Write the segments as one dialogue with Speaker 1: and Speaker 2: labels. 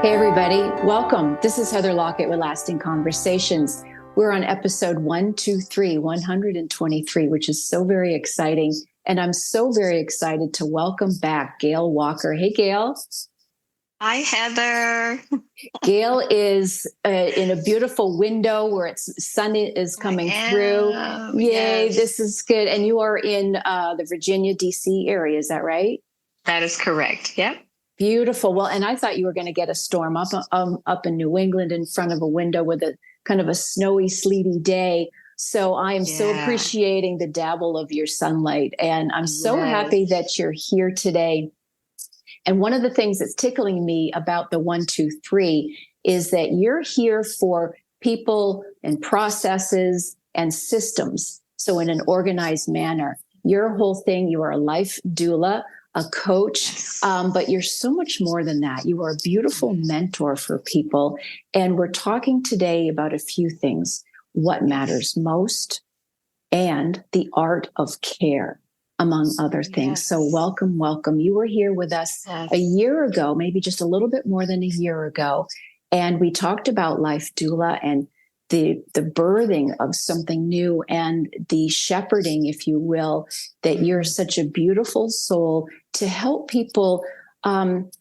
Speaker 1: Hey, everybody. Welcome. This is Heather Lockett with Lasting Conversations. We're on episode 123, which is so very exciting. And I'm so very excited to welcome back Gayle Walker. Hey, Gayle.
Speaker 2: Hi, Heather.
Speaker 1: Gayle is in a beautiful window where it's sun is coming through. Yay,
Speaker 2: Yes.
Speaker 1: this is good. And you are in the Virginia, D.C. area. Is that right?
Speaker 2: That is correct. Yep.
Speaker 1: Beautiful. Well, and I thought you were going to get a storm up in New England in front of a window with a kind of a snowy, sleety day. So I am so
Speaker 2: Yeah.
Speaker 1: appreciating the dabble of your sunlight. And I'm so happy that you're here today. And one of the things that's tickling me about the 123 is that you're here for people and processes and systems. So in an organized manner, your whole thing, you are a life doula, a coach, but you're so much more than that. You are a beautiful mentor for people. And we're talking today about a few things: what matters most and the art of care, among other things.
Speaker 2: Yes.
Speaker 1: So welcome, welcome. You were here with us a year ago, maybe just a little bit more than a year ago. And we talked about life doula and the birthing of something new and the shepherding, if you will, that you're such a beautiful soul to help people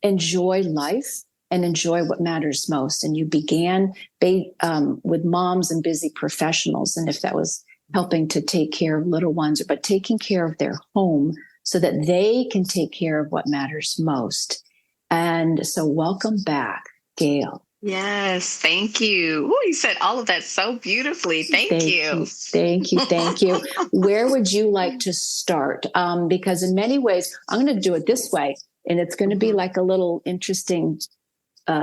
Speaker 1: enjoy life and enjoy what matters most. And you began with moms and busy professionals. And if that was helping to take care of little ones, but taking care of their home so that they can take care of what matters most. And so welcome back, Gayle.
Speaker 2: Yes, thank you. Ooh, you said all of that so beautifully. Thank you.
Speaker 1: Thank you. Thank you. Where would you like to start? Because in many ways, I'm going to do it this way, and it's going to be like a little interesting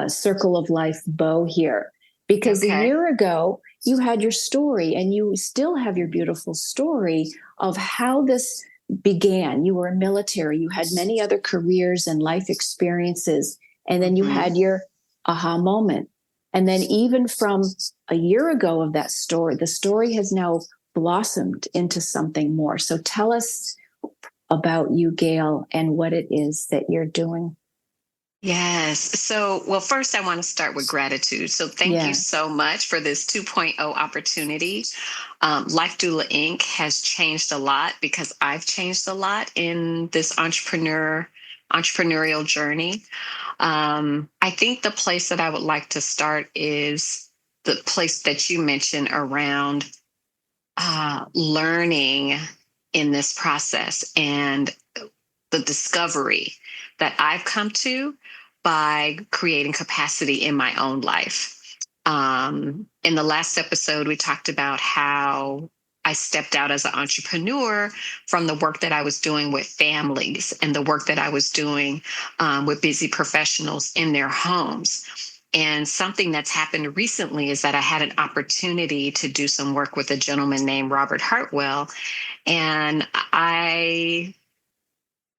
Speaker 1: circle of life bow here. Because a year ago, you had your story, and you still have your beautiful story of how this began. You were military, you had many other careers and life experiences, and then you had your aha moment. And then even from a year ago of that story, the story has now blossomed into something more. So tell us about you, Gayle, and what it is that you're doing.
Speaker 2: Yes. So, well, first I want to start with gratitude. So thank you so much for this 2.0 opportunity. Life Doula Inc. has changed a lot because I've changed a lot in this entrepreneurial journey. I think the place that I would like to start is the place that you mentioned around learning in this process and the discovery that I've come to by creating capacity in my own life. In the last episode, we talked about how I stepped out as an entrepreneur from the work that I was doing with families and the work that I was doing with busy professionals in their homes. And something that's happened recently is that I had an opportunity to do some work with a gentleman named Robert Hartwell, and I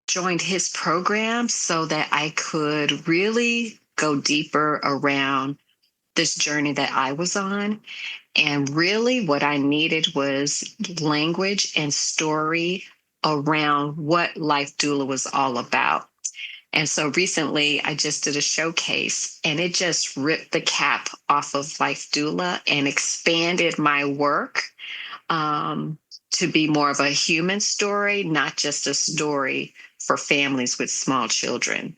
Speaker 2: joined his program so that I could really go deeper around this journey that I was on. And really what I needed was language and story around what Life Doula was all about. And so recently I just did a showcase, and it just ripped the cap off of Life Doula and expanded my work to be more of a human story, not just a story for families with small children.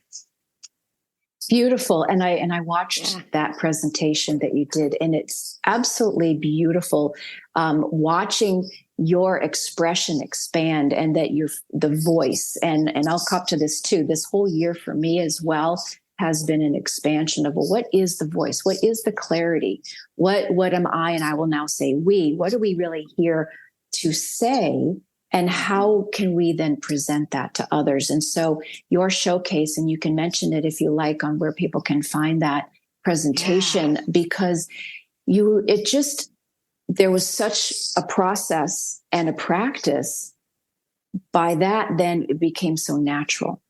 Speaker 1: Beautiful. And I watched that presentation that you did, and it's absolutely beautiful watching your expression expand, and that the voice, and I'll come to this too. This whole year for me as well has been an expansion of, well, what is the voice? What is the clarity? What am I? And I will now say we. What are we really here to say? And how can we then present that to others? And so your showcase, and you can mention it if you like on where people can find that presentation, because there was such a process and a practice. By that, then it became so natural.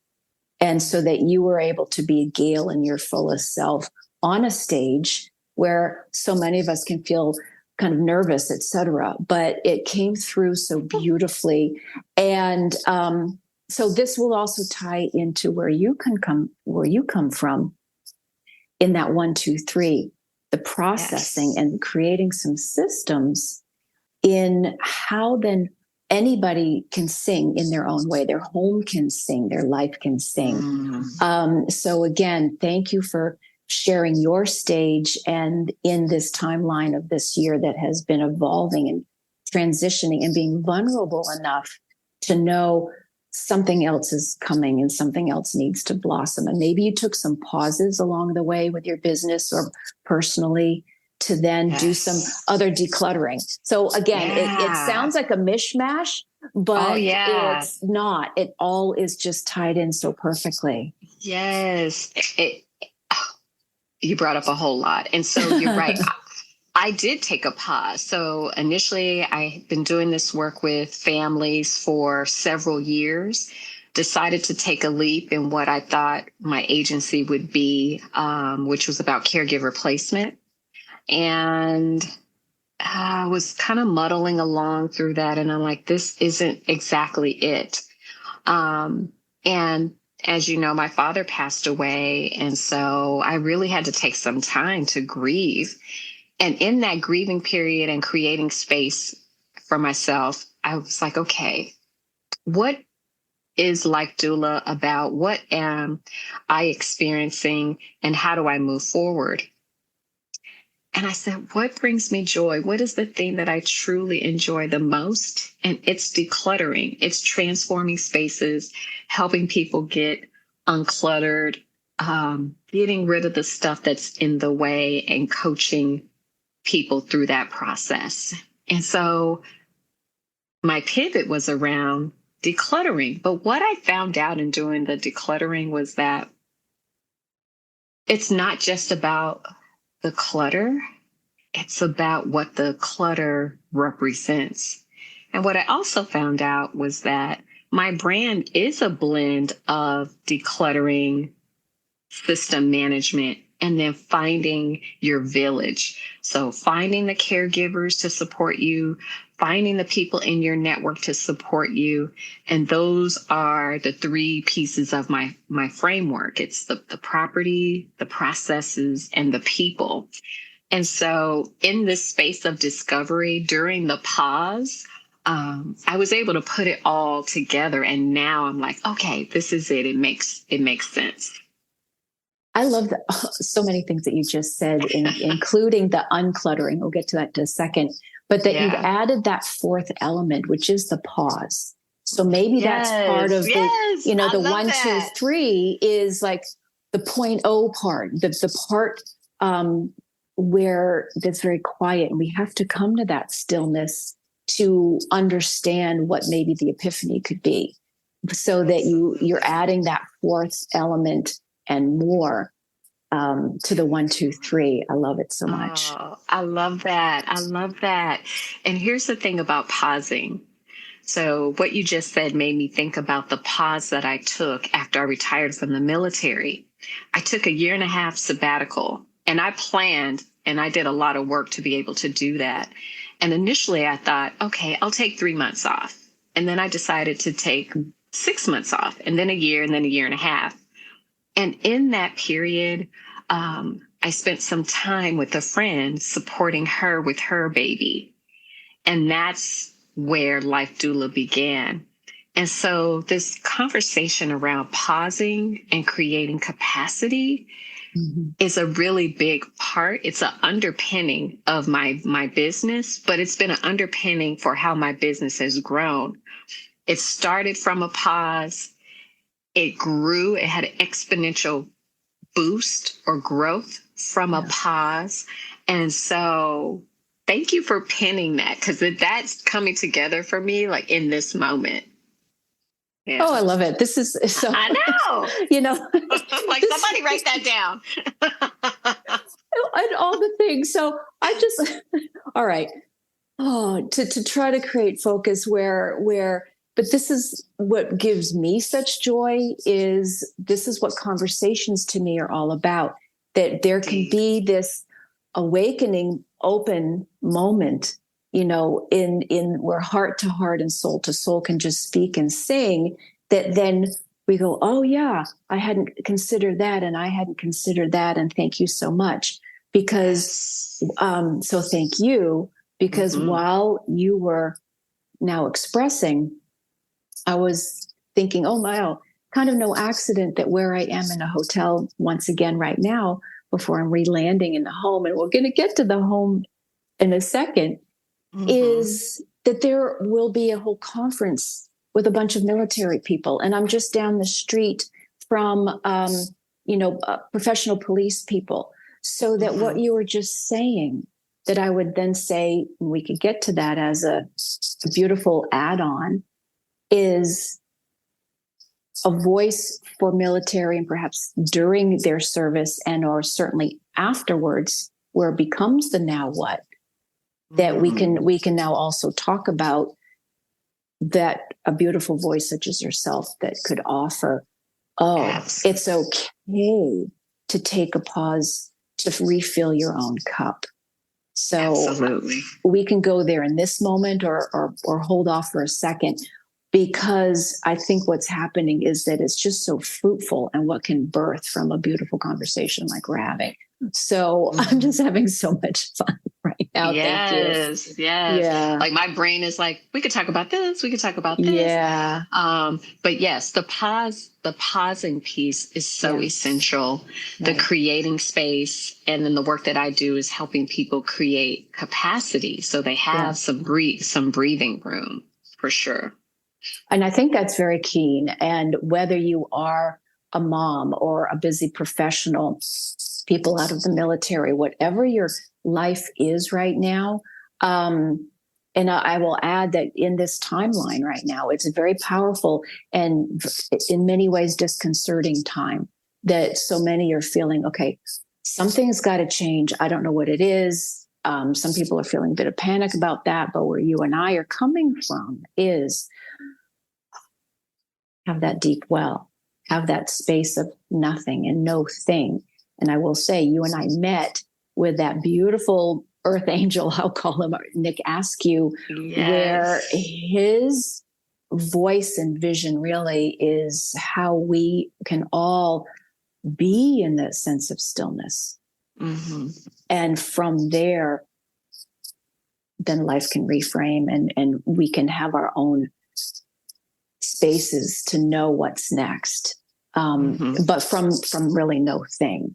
Speaker 1: And so that you were able to be a Gayle in your fullest self on a stage where so many of us can feel kind of nervous, et cetera, but it came through so beautifully. And so this will also tie into where you come from, in that 1, 2, 3, the processing and creating some systems in how then anybody can sing in their own way. Their home can sing, their life can sing. So again, thank you for sharing your stage and in this timeline of this year that has been evolving and transitioning and being vulnerable enough to know something else is coming and something else needs to blossom. And maybe you took some pauses along the way with your business or personally to then do some other decluttering. So again, it sounds like a mishmash, but it's not. It all is just tied in so perfectly.
Speaker 2: Yes. You brought up a whole lot. And so you're right. I did take a pause. So initially, I had been doing this work with families for several years, decided to take a leap in what I thought my agency would be, which was about caregiver placement. And I was kind of muddling along through that. And I'm like, this isn't exactly it. And as you know, my father passed away. And so I really had to take some time to grieve. And in that grieving period and creating space for myself, I was like, okay, what is Life Doula about? What am I experiencing? And how do I move forward? And I said, what brings me joy? What is the thing that I truly enjoy the most? And it's decluttering. It's transforming spaces, helping people get uncluttered, getting rid of the stuff that's in the way and coaching people through that process. And so my pivot was around decluttering. But what I found out in doing the decluttering was that it's not just about the clutter. It's about what the clutter represents. And what I also found out was that my brand is a blend of decluttering, system management, and then finding your village. So finding the caregivers to support you, finding the people in your network to support you. And those are the 3 pieces of my framework. It's the property, the processes, and the people. And so in this space of discovery during the pause, I was able to put it all together. And now I'm like, okay, this is it. It makes sense.
Speaker 1: I love so many things that you just said, including the uncluttering. We'll get to that in a second. But that you've added that 4th element, which is the pause. So maybe that's part of the 1, 2, 3 is like the 0.0 part, the part where that's very quiet. And we have to come to that stillness to understand what maybe the epiphany could be. So that you're adding that 4th element and more to the 1, 2, 3. I love it so much.
Speaker 2: Oh, I love that. I love that. And here's the thing about pausing. So what you just said made me think about the pause that I took after I retired from the military. I took a 1.5 year sabbatical, and I planned and I did a lot of work to be able to do that. And initially I thought, okay, I'll take 3 months off. And then I decided to take 6 months off, and then a year, and then a 1.5 years. And in that period, I spent some time with a friend supporting her with her baby. And that's where Life Doula began. And so this conversation around pausing and creating capacity is a really big part. It's an underpinning of my business, but it's been an underpinning for how my business has grown. It started from a pause. It grew. It had an exponential boost or growth from a pause. And so thank you for pinning that, because that's coming together for me like in this moment. Yeah.
Speaker 1: Oh, I love it. This is so.
Speaker 2: I know. Like somebody write that down.
Speaker 1: And all the things. So I just, all right. Oh, to try to create focus where, but this is what gives me such joy is this is what conversations to me are all about, that there can be this awakening, open moment, in where heart to heart and soul to soul can just speak and sing, that then we go, oh yeah, I hadn't considered that, and I hadn't considered that, and thank you so much. Because so thank you, because while you were now expressing, I was thinking, oh my, oh, kind of no accident that where I am in a hotel once again right now, before I'm re-landing in the home, and we're going to get to the home in a second, is that there will be a whole conference with a bunch of military people. And I'm just down the street from, professional police people. So that what you were just saying, that I would then say, we could get to that as a beautiful add-on, is a voice for military, and perhaps during their service and or certainly afterwards, where it becomes the now what, that we can now also talk about, that a beautiful voice such as yourself that could offer, it's okay to take a pause to refill your own cup. So absolutely, we can go there in this moment, or hold off for a second, because I think what's happening is that it's just so fruitful, and what can birth from a beautiful conversation like we're having. So I'm just having so much fun right now.
Speaker 2: Yes, thank you. Yes. Yeah. Like my brain is like, we could talk about this. We could talk about this.
Speaker 1: Yeah.
Speaker 2: But yes, the pausing piece is so essential. Right. The creating space, and then the work that I do is helping people create capacity so they have some breathing room, for sure.
Speaker 1: And I think that's very keen. And whether you are a mom or a busy professional, people out of the military, whatever your life is right now. And I will add that in this timeline right now, it's a very powerful and in many ways disconcerting time, that so many are feeling, okay, something's got to change. I don't know what it is. Some people are feeling a bit of panic about that, but where you and I are coming from is have that deep well, have that space of nothing and no thing. And I will say, you and I met with that beautiful earth angel, I'll call him, Nick Askew, where his voice and vision really is how we can all be in that sense of stillness. And from there, then life can reframe, and we can have our own spaces to know what's next. But from really no thing.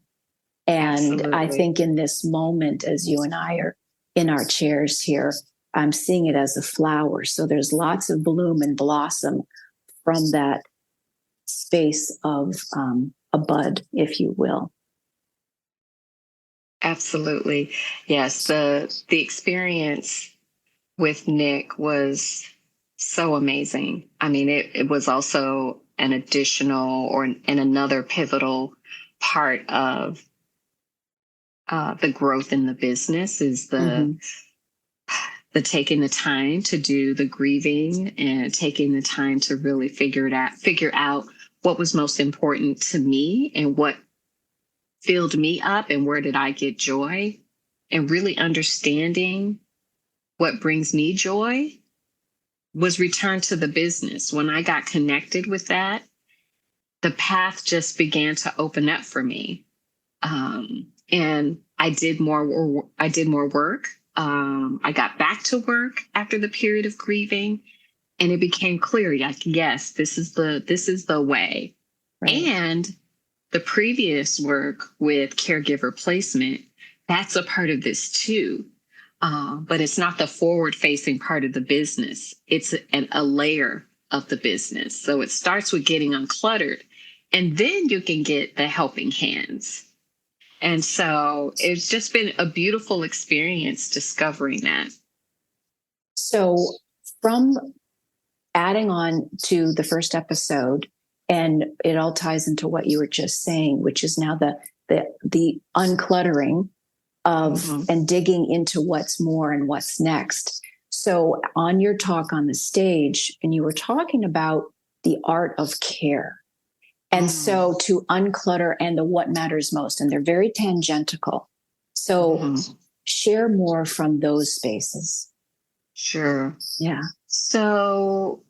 Speaker 1: And absolutely. I think in this moment, as you and I are in our chairs here, I'm seeing it as a flower. So there's lots of bloom and blossom from that space of a bud, if you will.
Speaker 2: Absolutely. Yes. The experience with Nick was so amazing. I mean, it was also an additional and another pivotal part of the growth in the business, is the taking the time to do the grieving, and taking the time to really figure out what was most important to me, and what filled me up, and where did I get joy, and really understanding what brings me joy was returned to the business. When I got connected with that, the path just began to open up for me. And I did more work. I got back to work after the period of grieving, and it became clear, like, yes, this is the way. Right. And the previous work with caregiver placement, that's a part of this too. But it's not the forward-facing part of the business. It's a layer of the business. So it starts with getting uncluttered, and then you can get the helping hands. And so it's just been a beautiful experience discovering that.
Speaker 1: So from adding on to the first episode, and it all ties into what you were just saying, which is now the uncluttering of and digging into what's more and what's next. So on your talk on the stage, and you were talking about the art of care. And so to unclutter and the what matters most, and they're very tangential. So share more from those spaces.
Speaker 2: Sure.
Speaker 1: Yeah.
Speaker 2: So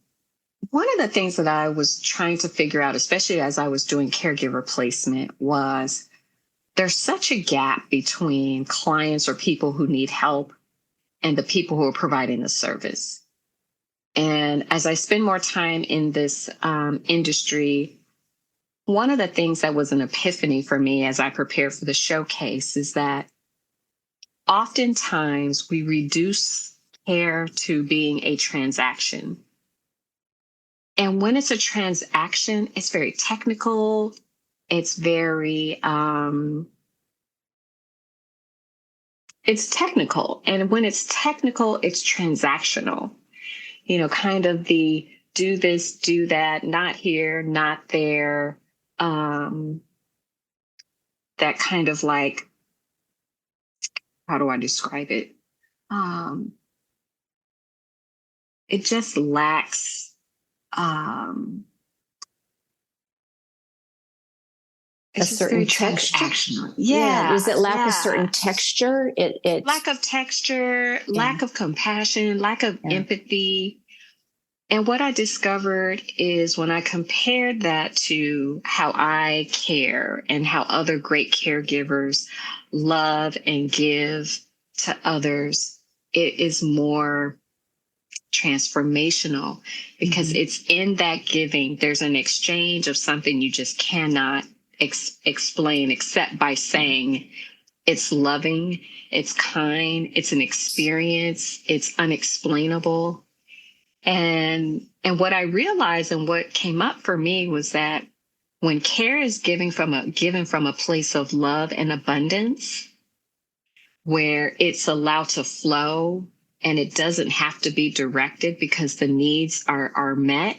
Speaker 2: One of the things that I was trying to figure out, especially as I was doing caregiver placement, was there's such a gap between clients or people who need help and the people who are providing the service. And as I spend more time in this industry, one of the things that was an epiphany for me as I prepared for the showcase is that oftentimes we reduce care to being a transaction. And when it's a transaction, it's very technical. It's very, it's technical. And when it's technical, it's transactional. Kind of the do this, do that, not here, not there. That kind of like, how do I describe it? It just lacks,
Speaker 1: a certain texture.
Speaker 2: Yeah.
Speaker 1: Does it lack a certain texture? It
Speaker 2: lack of texture, lack of compassion, lack of empathy. And what I discovered is when I compared that to how I care and how other great caregivers love and give to others, it is more transformational because it's in that giving. There's an exchange of something you just cannot explain except by saying it's loving, it's kind, it's an experience, it's unexplainable. And what I realized and what came up for me was that when care is given from a place of love and abundance, where it's allowed to flow and it doesn't have to be directed because the needs are met,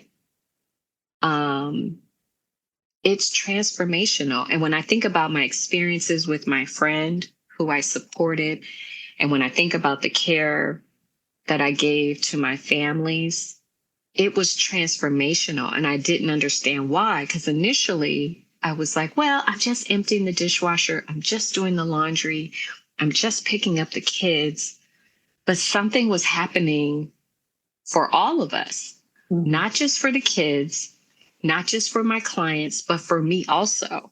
Speaker 2: it's transformational. And when I think about my experiences with my friend who I supported, and when I think about the care that I gave to my families, it was transformational. And I didn't understand why, because initially I was like, well, I'm just emptying the dishwasher. I'm just doing the laundry. I'm just picking up the kids. But something was happening for all of us, not just for the kids, not just for my clients, but for me also.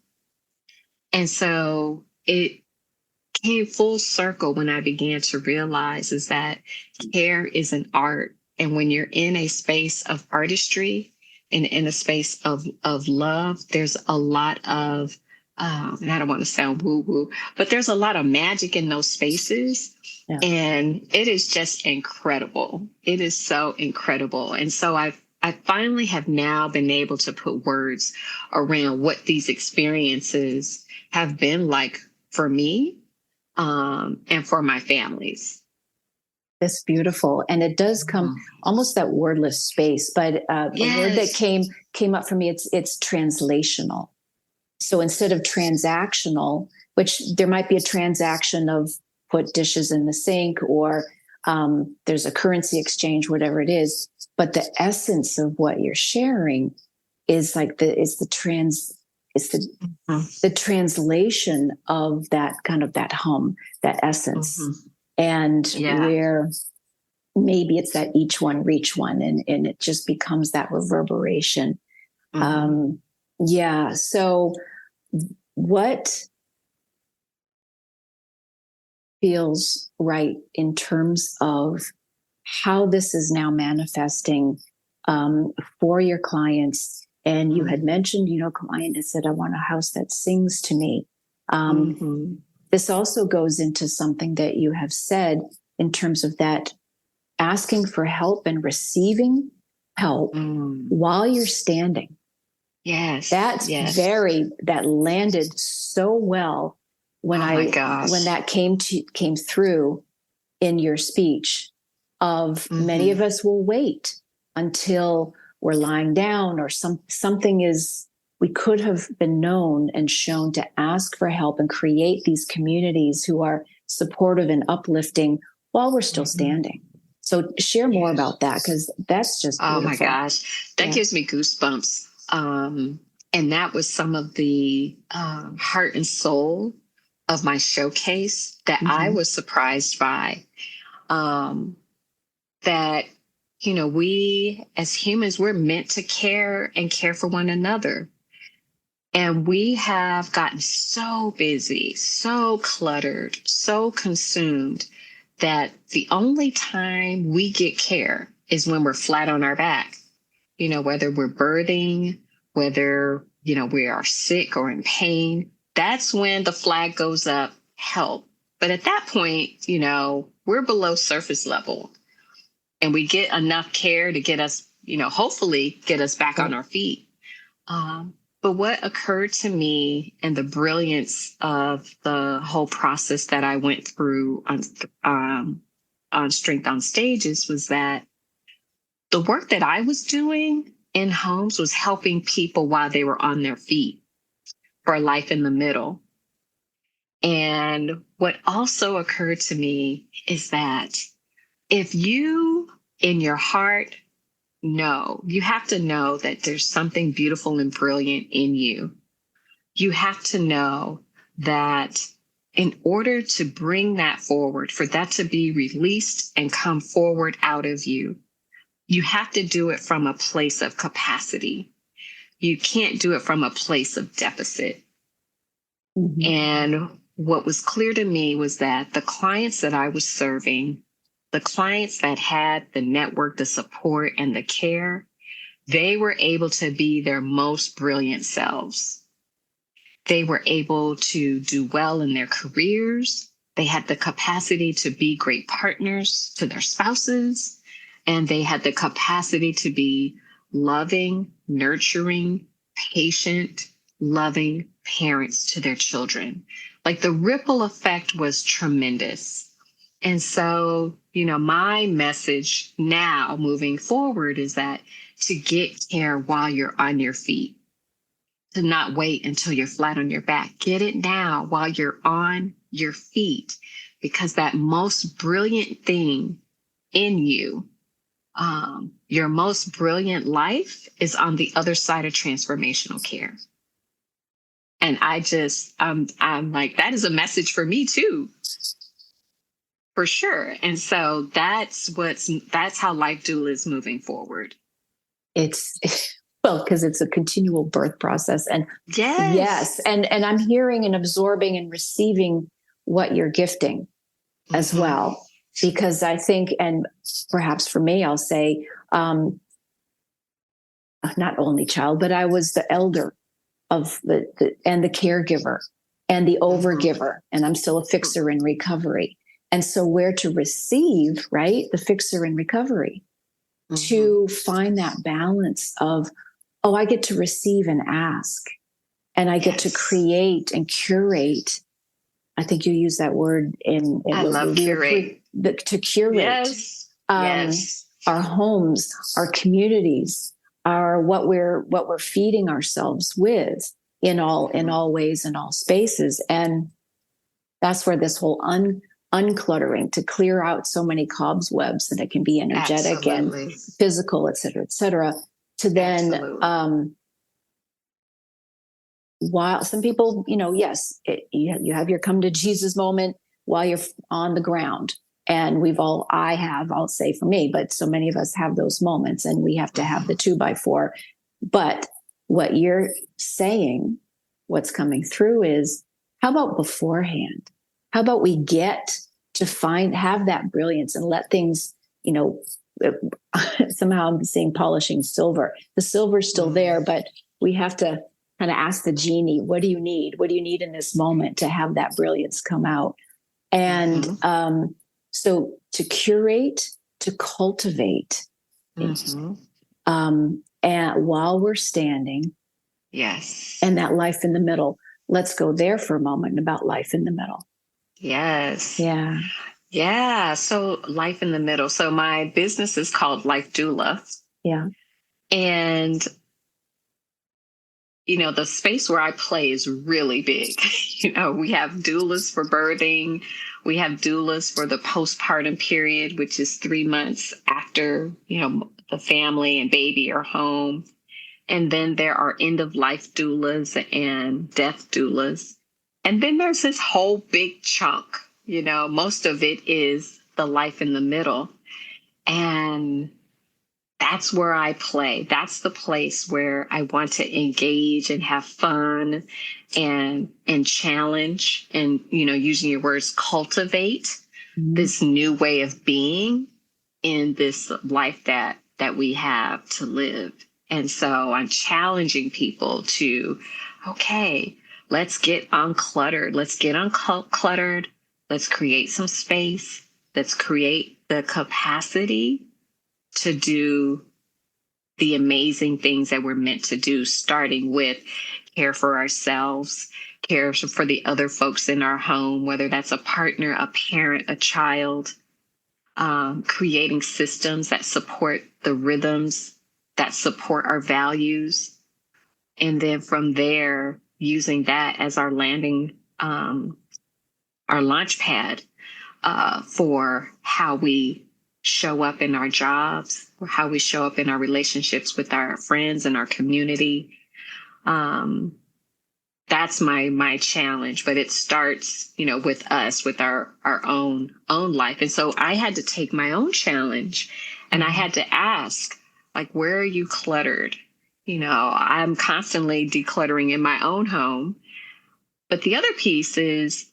Speaker 2: And so it came full circle when I began to realize is that care is an art. And when you're in a space of artistry and in a space of love, there's a lot of, and I don't want to sound woo-woo, but there's a lot of magic in those spaces. Yeah. And it is just incredible. It is so incredible. And so I finally have now been able to put words around what these experiences have been like for me, and for my families.
Speaker 1: That's beautiful. And it does come almost that wordless space, but a word that came up for me, it's translational. So instead of transactional, which there might be a transaction of put dishes in the sink or there's a currency exchange, whatever it is, but the essence of what you're sharing is like the translation of that kind of that hum, that essence. And where maybe it's that each one reach one and it just becomes that reverberation. So what feels right in terms of how this is now manifesting for your clients? And you had mentioned, client had said, I want a house that sings to me. This also goes into something that you have said in terms of that asking for help and receiving help while you're standing.
Speaker 2: Yes.
Speaker 1: That landed so well when when that came through in your speech of many of us will wait until we're lying down or something is, we could have been known and shown to ask for help and create these communities who are supportive and uplifting while we're still standing. So share more about that, because that's just beautiful.
Speaker 2: Oh my gosh, that gives me goosebumps. And that was some of the heart and soul of my showcase that I was surprised by. That we as humans, we're meant to care and care for one another. And we have gotten so busy, so cluttered, so consumed that the only time we get care is when we're flat on our back. Whether we're birthing, whether, we are sick or in pain, that's when the flag goes up, help. But at that point, we're below surface level, and we get enough care to get us, hopefully get us back on our feet. But what occurred to me and the brilliance of the whole process that I went through on Strength on Stages was that the work that I was doing in homes was helping people while they were on their feet for life in the middle. And what also occurred to me is that if you, in your heart, you have to know that there's something beautiful and brilliant in you. You have to know that in order to bring that forward, for that to be released and come forward out of you, you have to do it from a place of capacity. You can't do it from a place of deficit. Mm-hmm. And what was clear to me was that the clients that I was serving, the clients that had the network, the support, and the care, they were able to be their most brilliant selves. They were able to do well in their careers. They had the capacity to be great partners to their spouses, and they had the capacity to be loving, nurturing, patient, loving parents to their children. Like, the ripple effect was tremendous. And so, my message now moving forward is that to get care while you're on your feet, to not wait until you're flat on your back. Get it now while you're on your feet, because that most brilliant thing in you, your most brilliant life, is on the other side of transformational care. And I'm like, that is a message for me too. For sure. And so that's how Life Doula is moving forward.
Speaker 1: Well, because it's a continual birth process. And yes. And I'm hearing and absorbing and receiving what you're gifting as well. Because I think, and perhaps for me, I'll say, not only child, but I was the elder of the caregiver and the overgiver. And I'm still a fixer in recovery. And so where to receive, right? The fixer in recovery, to find that balance of, I get to receive and ask, and I get to create and curate. I think you use that word
Speaker 2: I love curate.
Speaker 1: To curate our homes, our communities, what we're feeding ourselves with in all ways, in all spaces. And that's where this whole uncluttering, to clear out so many cobwebs, that it can be energetic and physical, et cetera, to then, while some people, yes, you have your come to Jesus moment while you're on the ground. And I'll say for me, but so many of us have those moments, and we have to have the 2x4. But what you're saying, what's coming through is, how about beforehand? How about we get to have that brilliance and let things, somehow I'm seeing polishing silver. The silver's still there, but we have to kind of ask the genie, what do you need? What do you need in this moment to have that brilliance come out? And so to curate, to cultivate, and while we're standing,
Speaker 2: yes,
Speaker 1: and that life in the middle. Let's go there for a moment about life in the middle.
Speaker 2: Yes.
Speaker 1: Yeah.
Speaker 2: Yeah. So life in the middle. So my business is called Life Doula.
Speaker 1: Yeah.
Speaker 2: And, the space where I play is really big. We have doulas for birthing. We have doulas for the postpartum period, which is 3 months after, the family and baby are home. And then there are end of life doulas and death doulas. And then there's this whole big chunk, most of it is the life in the middle. And that's where I play. That's the place where I want to engage and have fun and challenge and, using your words, cultivate this new way of being in this life that we have to live. And so I'm challenging people to, okay, let's get uncluttered. Let's get uncluttered. Let's create some space. Let's create the capacity to do the amazing things that we're meant to do, starting with care for ourselves, care for the other folks in our home, whether that's a partner, a parent, a child, creating systems that support the rhythms, that support our values. And then from there, using that as our our launch pad for how we show up in our jobs, or how we show up in our relationships with our friends and our community. That's my challenge, but it starts, with us, with our own life. And so I had to take my own challenge and I had to ask, like, where are you cluttered? I'm constantly decluttering in my own home. But the other piece is,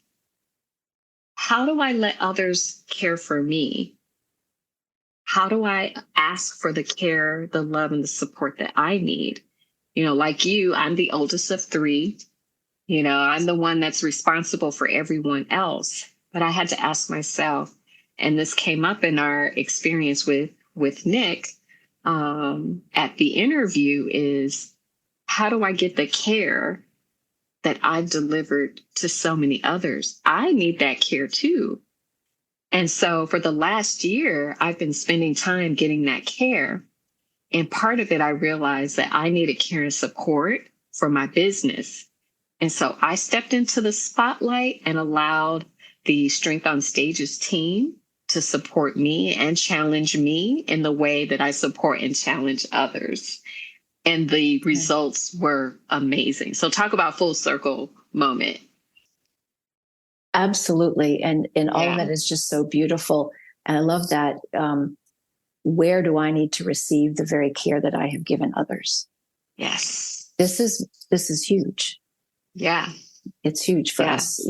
Speaker 2: how do I let others care for me? How do I ask for the care, the love, and the support that I need? Like you, I'm the oldest of three. I'm the one that's responsible for everyone else. But I had to ask myself, and this came up in our experience with Nick at the interview, is how do I get the care that I've delivered to so many others? I need that care too. And so for the last year, I've been spending time getting that care. And part of it, I realized that I needed care and support for my business. And so I stepped into the spotlight and allowed the Strength on Stages team to support me and challenge me in the way that I support and challenge others. And the results were amazing. So talk about full circle moment.
Speaker 1: Absolutely. And all of that is just so beautiful. And I love that. Where do I need to receive the very care that I have given others?
Speaker 2: Yes.
Speaker 1: This is huge.
Speaker 2: Yeah.
Speaker 1: It's huge for us,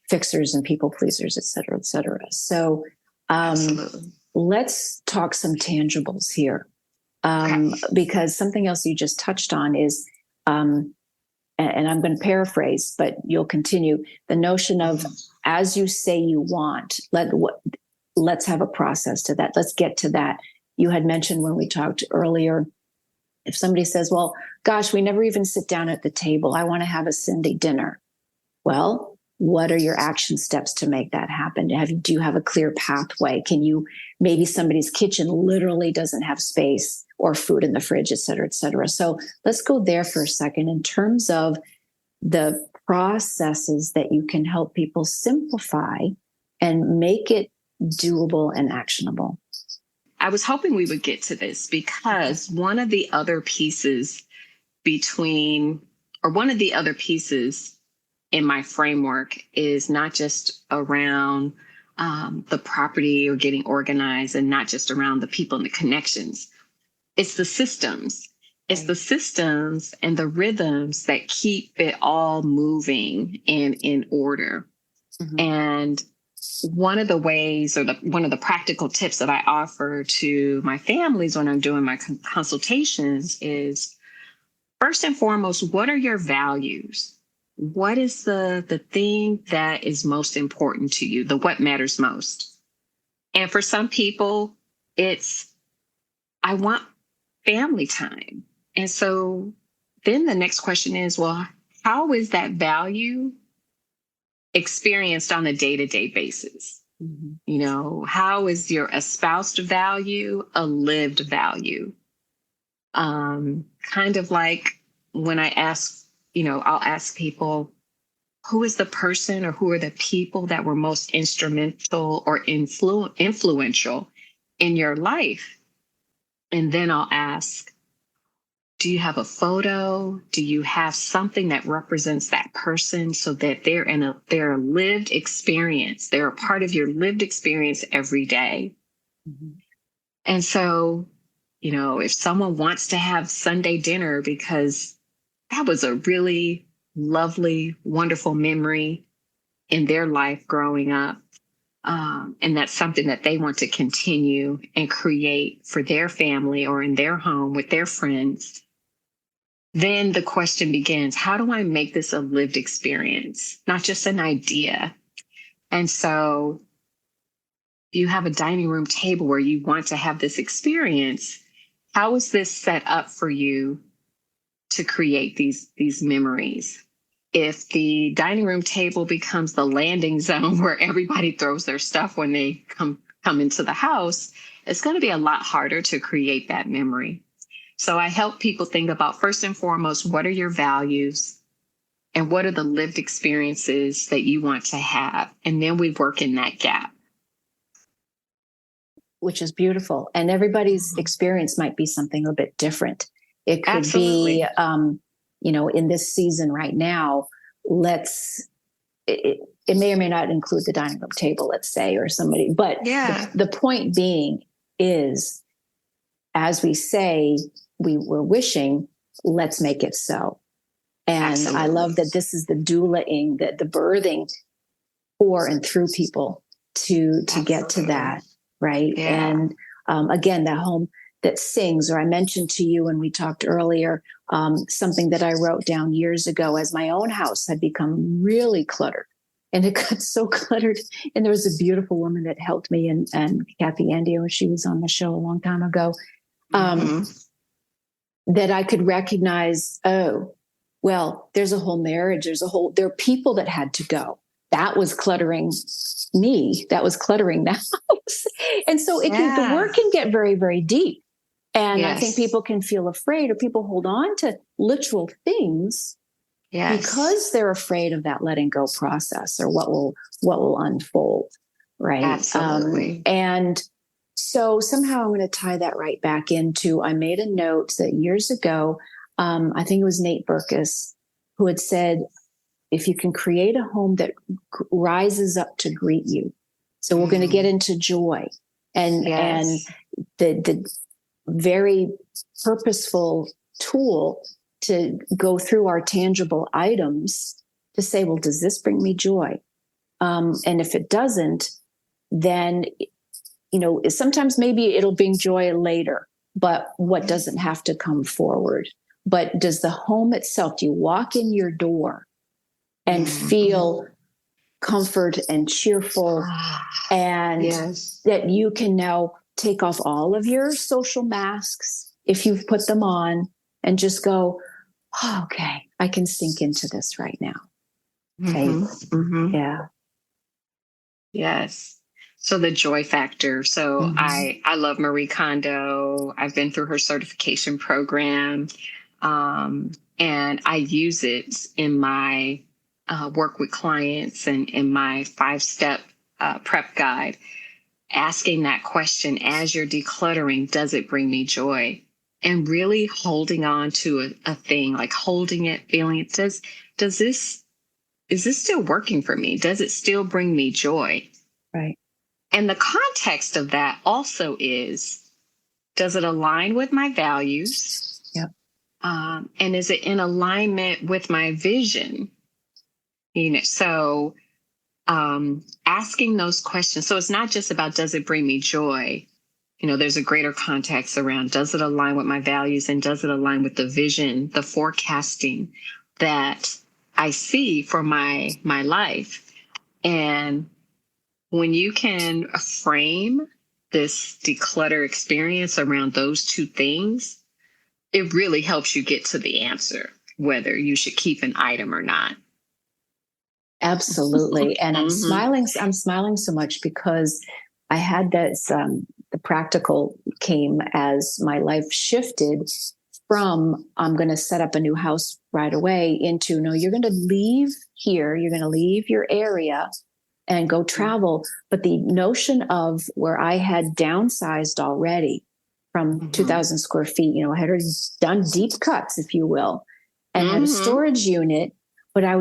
Speaker 1: fixers and people pleasers, et cetera, et cetera. So let's talk some tangibles here. Because something else you just touched on is, and I'm going to paraphrase, but you'll continue, the notion of, as you say you want, let's have a process to that. Let's get to that. You had mentioned when we talked earlier, if somebody says, well, gosh, we never even sit down at the table, I want to have a Cindy dinner. Well, what are your action steps to make that happen? Do you have a clear pathway? Maybe somebody's kitchen literally doesn't have space or food in the fridge, et cetera, et cetera. So let's go there for a second in terms of the processes that you can help people simplify and make it doable and actionable.
Speaker 2: I was hoping we would get to this because one of the other pieces in my framework is not just around the property or getting organized, and not just around the people and the connections. It's the systems. It's the systems and the rhythms that keep it all moving and in order. Mm-hmm. And one of the ways, or one of the practical tips that I offer to my families when I'm doing my consultations is, first and foremost, what are your values? What is the thing that is most important to you, what matters most? And for some people, it's, I want family time. And so then the next question is, well, how is that value experienced on a day-to-day basis? Mm-hmm. How is your espoused value a lived value? Kind of like when I ask, I'll ask people, who is the person or who are the people that were most instrumental or influential in your life? And then I'll ask, do you have a photo? Do you have something that represents that person so that they're a lived experience? They're a part of your lived experience every day. Mm-hmm. And so if someone wants to have Sunday dinner because that was a really lovely, wonderful memory in their life growing up, and that's something that they want to continue and create for their family or in their home with their friends, then the question begins, how do I make this a lived experience, not just an idea? And so you have a dining room table where you want to have this experience. How is this set up for you to create these memories? If the dining room table becomes the landing zone where everybody throws their stuff when they come into the house, it's going to be a lot harder to create that memory. So I help people think about, first and foremost, what are your values and what are the lived experiences that you want to have? And then we work in that gap.
Speaker 1: Which is beautiful. And everybody's experience might be something a bit different. It could
Speaker 2: Absolutely.
Speaker 1: be, in this season right now, it may or may not include the dining room table, let's say, or somebody. But the point being is, as we say, we were wishing, let's make it so. And Absolutely. I love that this is the doula-ing, the birthing for and through people to get to that, right? Yeah. And again, that home that sings, or I mentioned to you when we talked earlier, something that I wrote down years ago as my own house had become really cluttered. And it got so cluttered. And there was a beautiful woman that helped me, and Kathy Andio, she was on the show a long time ago, that I could recognize, oh, well, there's a whole marriage. There are people that had to go. That was cluttering me. That was cluttering the house. And so the work can get very, very deep. And I think people can feel afraid, or people hold on to literal things because they're afraid of that letting go process, or what will unfold. Right.
Speaker 2: Absolutely.
Speaker 1: And so somehow I'm going to tie that right back into, I made a note that years ago, I think it was Nate Berkus, who had said, if you can create a home that rises up to greet you. So we're going to get into joy and the very purposeful tool to go through our tangible items to say, well, does this bring me joy? And if it doesn't, then, sometimes maybe it'll bring joy later, but what doesn't have to come forward? But does the home itself, do you walk in your door and feel comfort and cheerful, and that you can now take off all of your social masks if you've put them on and just go, oh, okay, I can sink into this right now. Okay. Yeah.
Speaker 2: Yes. So the joy factor. So I love Marie Kondo. I've been through her certification program, and I use it in my work with clients and in my 5-step prep guide, asking that question as you're decluttering, does it bring me joy? And really holding on to a thing, like holding it, feeling it. Is this still working for me? Does it still bring me joy?
Speaker 1: Right.
Speaker 2: And the context of that also is, does it align with my values?
Speaker 1: Yep.
Speaker 2: And is it in alignment with my vision? So asking those questions. So it's not just about, does it bring me joy? There's a greater context around, does it align with my values, and does it align with the vision, the forecasting that I see for my life? And when you can frame this declutter experience around those two things, it really helps you get to the answer, whether you should keep an item or not.
Speaker 1: Absolutely. And I'm smiling so much because I had this, the practical came as my life shifted from, I'm going to set up a new house right away, into, no, you're going to leave here. You're going to leave your area and go travel. But the notion of where I had downsized already from 2,000 square feet, I had already done deep cuts, if you will, and had a storage unit. But it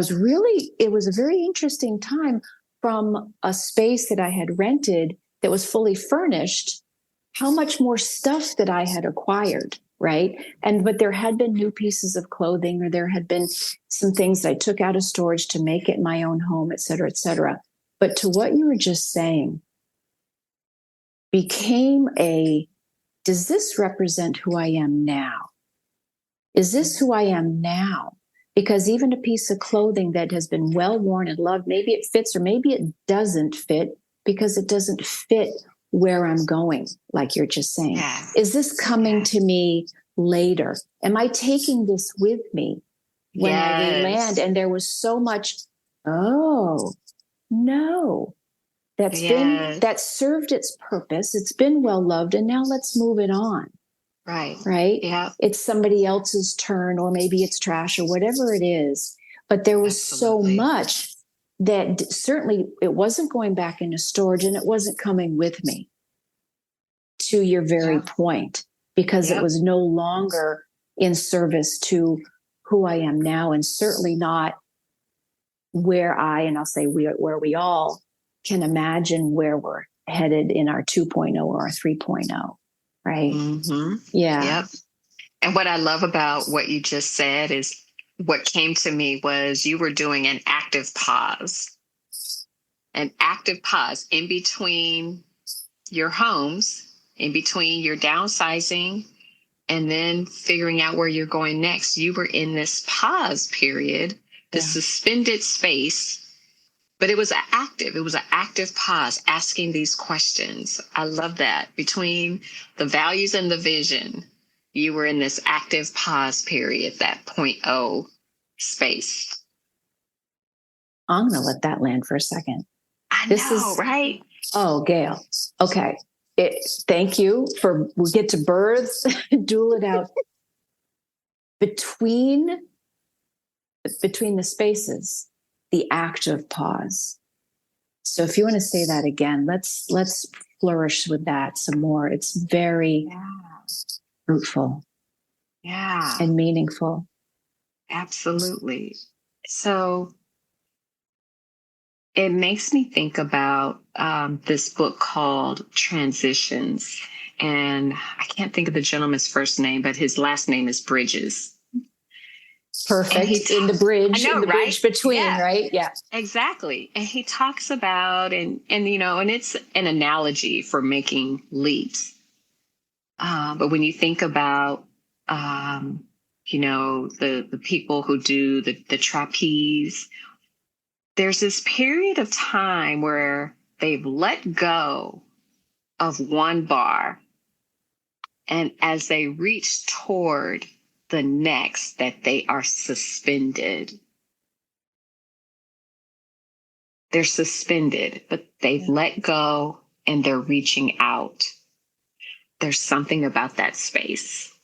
Speaker 1: was a very interesting time from a space that I had rented that was fully furnished how much more stuff that I had acquired, right? But there had been new pieces of clothing, or there had been some things that I took out of storage to make it my own home, et cetera, et cetera. But to what you were just saying, became does this represent who I am now? Is this who I am now? Because even a piece of clothing that has been well worn and loved, maybe it fits or maybe it doesn't fit because it doesn't fit where I'm going, like you're just saying.
Speaker 2: Yes.
Speaker 1: Is this coming to me later? Am I taking this with me when I land? And there was so much, oh, no, that served its purpose. It's been well loved, and now let's move it on. Right.
Speaker 2: Yeah.
Speaker 1: It's somebody else's turn, or maybe it's trash or whatever it is. But there was so much that certainly it wasn't going back into storage, and it wasn't coming with me, to your very point, because it was no longer in service to who I am now, and certainly not where I'll say where we all can imagine where we're headed in our 2.0 or our 3.0. Right.
Speaker 2: Mm-hmm.
Speaker 1: Yeah.
Speaker 2: Yep. And what I love about what you just said is what came to me was you were doing an active pause in between your homes, in between your downsizing, and then figuring out where you're going next. You were in this pause period, this suspended space. But it was an active pause, asking these questions. I love that. Between the values and the vision, you were in this active pause period, that 0.0 space.
Speaker 1: I'm going to let that land for a second.
Speaker 2: Right?
Speaker 1: Oh, Gayle. Okay. Thank you we get to birth, duel it out. Between the spaces, the active pause. So if you want to say that again, let's flourish with that some more. It's very fruitful.
Speaker 2: Yeah.
Speaker 1: And meaningful.
Speaker 2: Absolutely. So it makes me think about this book called Transitions. And I can't think of the gentleman's first name, but his last name is Bridges.
Speaker 1: Perfect. In the bridge,
Speaker 2: I know,
Speaker 1: bridge between, right? Yeah.
Speaker 2: Exactly. And he talks about, and it's an analogy for making leaps. But when you think about, the people who do the trapeze, there's this period of time where they've let go of one bar. And as they reach toward the next, that they are suspended. They're suspended, but they've let go and they're reaching out. There's something about that space.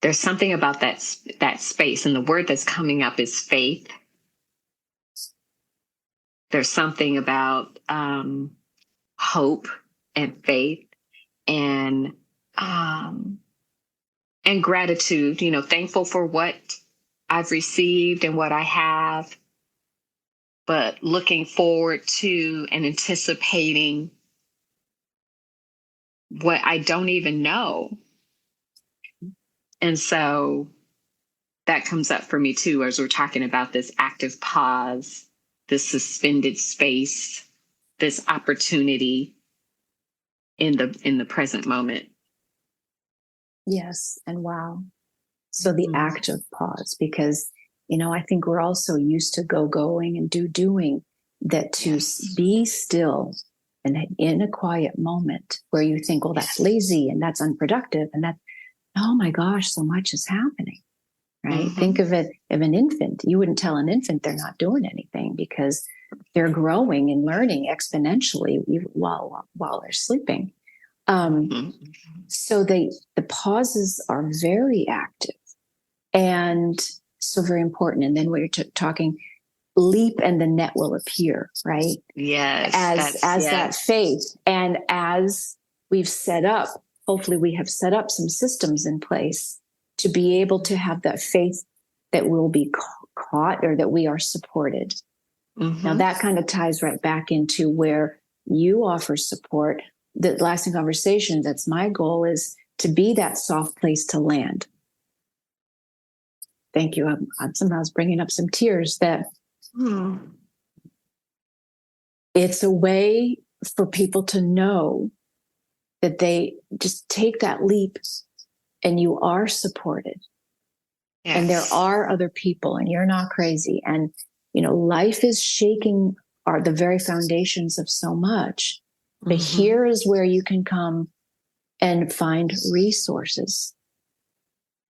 Speaker 2: There's something about that space. And the word that's coming up is faith. There's something about hope and faith and gratitude, thankful for what I've received and what I have, but looking forward to and anticipating what I don't even know. And so that comes up for me too, as we're talking about this active pause, this suspended space, this opportunity in the present moment.
Speaker 1: Yes. And wow. So the active pause, because, I think we're also used to going and doing that, to be still and in a quiet moment where you think, well, that's lazy and that's unproductive. And that, oh my gosh, so much is happening, right? Mm-hmm. Think of it of an infant. You wouldn't tell an infant they're not doing anything because they're growing and learning exponentially while they're sleeping. So the pauses are very active and so very important. And then when you're talking, leap and the net will appear, right?
Speaker 2: Yes.
Speaker 1: As that faith. And as we've set up, hopefully we have set up some systems in place to be able to have that faith that will be caught or that we are supported. Mm-hmm. Now that kind of ties right back into where you offer support. The lasting conversations, that's my goal, is to be that soft place to land. Thank you. I'm sometimes bringing up some tears that it's a way for people to know that they just take that leap and you are supported. Yes. And there are other people and you're not crazy. And, life is shaking the very foundations of so much. But here is where you can come and find resources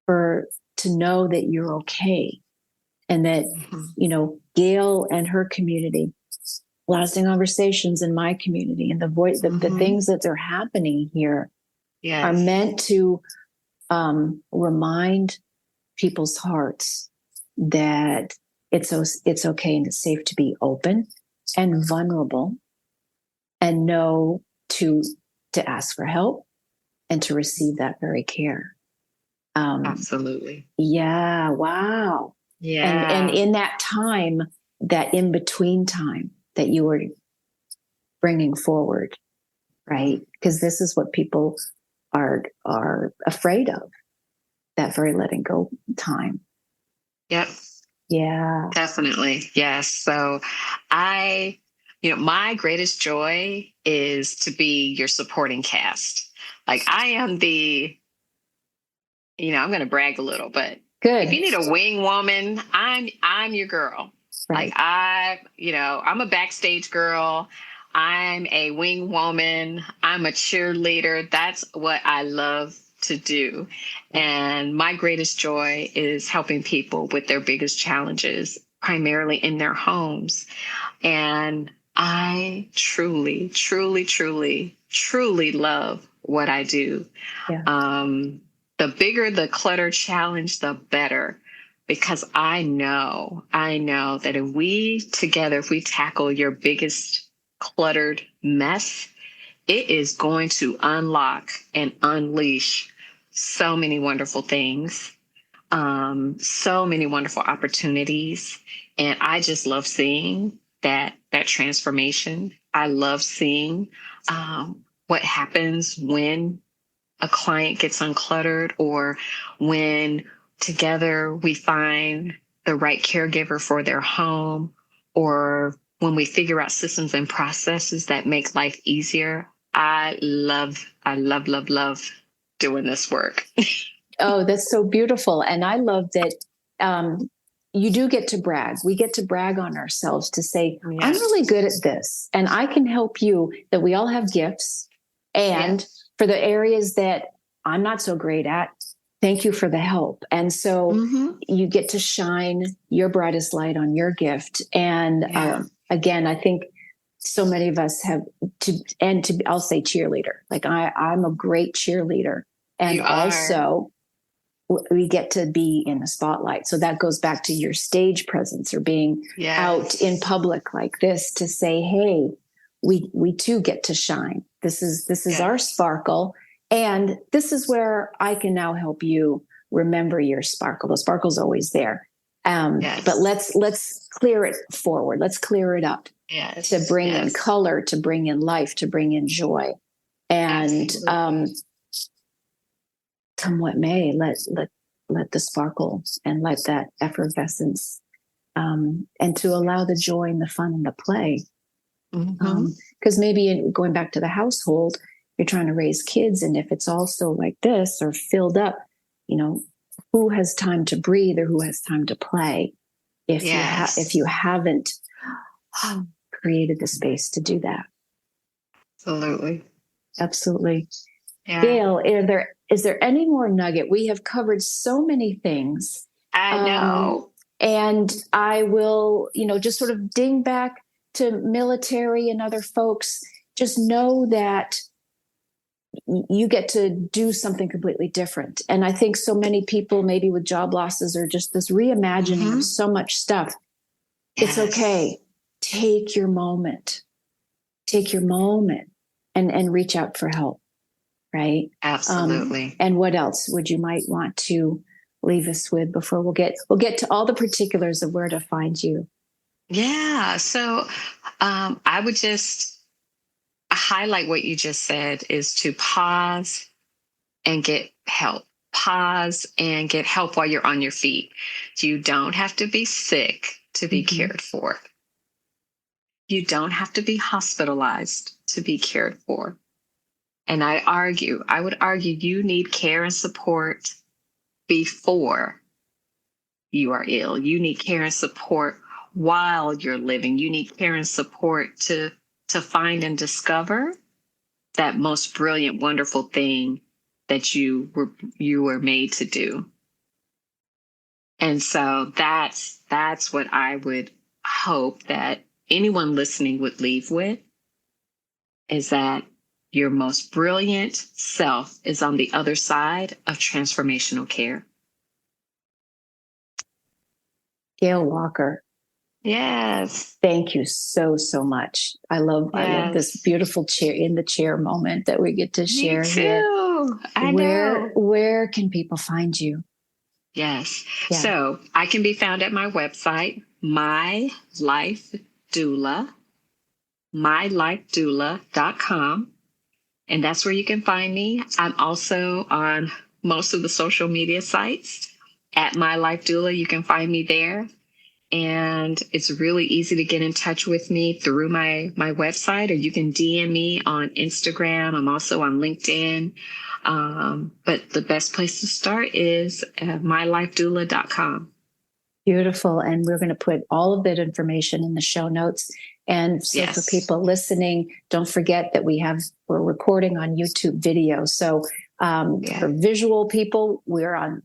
Speaker 1: to know that you're okay. And that, Gayle and her community, lasting conversations in my community, and the things that are happening here are meant to remind people's hearts that it's okay and it's safe to be open and vulnerable, and know to ask for help and to receive that very care.
Speaker 2: Absolutely.
Speaker 1: Yeah. Wow.
Speaker 2: Yeah.
Speaker 1: And in that time, that in between time that you were bringing forward, right? Because this is what people are afraid of, that very letting go time.
Speaker 2: Yep.
Speaker 1: Yeah.
Speaker 2: Definitely. Yes. So my greatest joy is to be your supporting cast. Like, I am I'm going to brag a little, but
Speaker 1: good.
Speaker 2: If you need a wing woman, I'm your girl.
Speaker 1: Right.
Speaker 2: Like, I'm a backstage girl. I'm a wing woman. I'm a cheerleader. That's what I love to do. And my greatest joy is helping people with their biggest challenges, primarily in their homes. And I truly, truly, truly, truly love what I do. Yeah. The bigger the clutter challenge, the better. Because I know that if we tackle your biggest cluttered mess, it is going to unlock and unleash so many wonderful things, so many wonderful opportunities. And I just love seeing that transformation. I love seeing what happens when a client gets uncluttered, or when together we find the right caregiver for their home, or when we figure out systems and processes that make life easier. I love doing this work.
Speaker 1: Oh, that's so beautiful. And I love that you do get to brag. We get to brag on ourselves to say, yes, I'm really good at this and I can help you, that we all have gifts. And yes, for the areas that I'm not so great at, thank you for the help. And so you get to shine your brightest light on your gift. And again, I think so many of us have I'll say cheerleader. Like I'm a great cheerleader. And also we get to be in the spotlight. So that goes back to your stage presence, or being out in public like this, to say, hey, we too get to shine. This is our sparkle. And this is where I can now help you remember your sparkle. The sparkle's always there. But let's clear it forward. Let's clear it up to bring in color, to bring in life, to bring in joy. And come what may, let the sparkle and let that effervescence, and to allow the joy and the fun and the play. Because maybe going back to the household, you're trying to raise kids, and if it's also like this or filled up, who has time to breathe, or who has time to play if you haven't created the space to do that? Absolutely. Yeah. Gayle, is there any more nugget? We have covered so many things.
Speaker 2: I know.
Speaker 1: And I will, just sort of ding back to military and other folks. Just know that you get to do something completely different. And I think so many people, maybe with job losses or just this reimagining of so much stuff, it's okay. Take your moment and reach out for help. Right.
Speaker 2: Absolutely.
Speaker 1: And what else would you might want to leave us with before we'll get to all the particulars of where to find you?
Speaker 2: Yeah. So I would just highlight what you just said is to pause and get help. Pause and get help while you're on your feet. You don't have to be sick to be cared for. You don't have to be hospitalized to be cared for. And I would argue you need care and support before you are ill. You need care and support while you're living. You need care and support to find and discover that most brilliant, wonderful thing that you were made to do. And so that's what I would hope that anyone listening would leave with, is that your most brilliant self is on the other side of transformational care.
Speaker 1: Gayle Walker.
Speaker 2: Yes.
Speaker 1: Thank you so, so much. I love this beautiful in the chair moment that we get to share.
Speaker 2: Me too.
Speaker 1: Here.
Speaker 2: I know.
Speaker 1: Where can people find you?
Speaker 2: Yes.
Speaker 1: Yeah.
Speaker 2: So I can be found at my website, mylifedoula.com. And that's where you can find me. I'm also on most of the social media sites at My Life Doula. You can find me there. And it's really easy to get in touch with me through my website, or you can DM me on Instagram. I'm also on LinkedIn. But the best place to start is mylifedoula.com.
Speaker 1: Beautiful. And we're going to put all of that information in the show notes. And so for people listening, don't forget that we're recording on YouTube video. So for visual people, we're on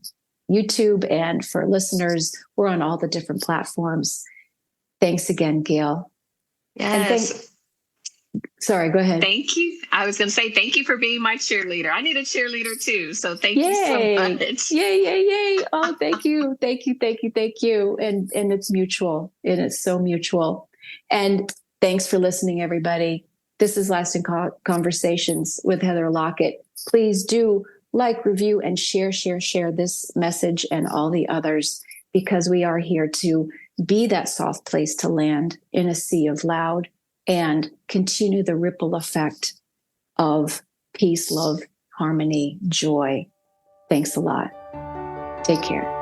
Speaker 1: YouTube, and for listeners, we're on all the different platforms. Thanks again, Gayle.
Speaker 2: Yes.
Speaker 1: Sorry, go ahead.
Speaker 2: Thank you. I was going to say thank you for being my cheerleader. I need a cheerleader too. So thank you so much.
Speaker 1: Yay. Oh, thank you. Thank you. And it's mutual. And it's so mutual. And thanks for listening, everybody. This is Lasting Conversations with Heather Lockett. Please do like, review, and share this message and all the others, because we are here to be that soft place to land in a sea of loud and continue the ripple effect of peace, love, harmony, joy. Thanks a lot. Take care.